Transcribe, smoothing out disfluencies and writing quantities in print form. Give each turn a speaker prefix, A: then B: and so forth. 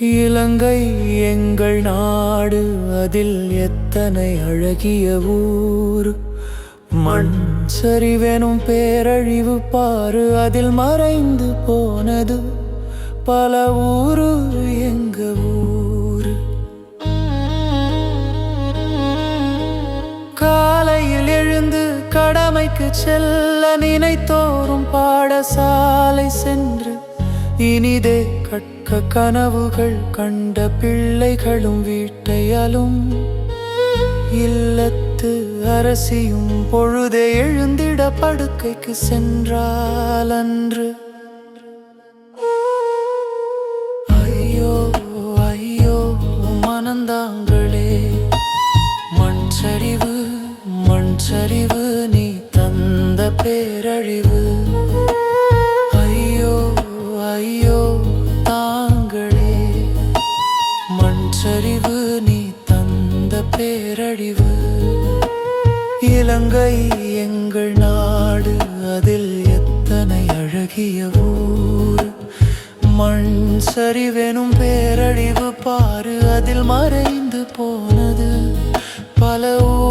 A: இலங்கை எங்கள் நாடு, அதில் எத்தனை அழகிய ஊர். மண் சரிவெனும் பேரழிவு பாரு, அதில் மறைந்து போனது பல ஊரு எங்க ஊரு. காலையில் எழுந்து கடமைக்கு செல்ல நினைத்தோறும் பாடசாலை சென்று இனிதே கற்க கனவுகள் கண்ட பிள்ளைகளும் வீட்டையாலும் இல்லத்து அரசியும் பொழுதே எழுந்திட படுக்கைக்கு சென்றால் அன்று ஐயோ ஐயோ மனந்தாங்களே. மண் சரிவு மண் சரிவு, நீ தந்த பேரழிவு. ஐயோ ஐயோ தாங்களே, மண் சரிவு நீ தந்த பேரழிவு. இலங்கை எங்கள் நாடு, அதில் எத்தனை அழகிய ஊர். மண் சரிவெனும் பேரழிவு பாரு, அதில் மறைந்து போனது பல ஊர்.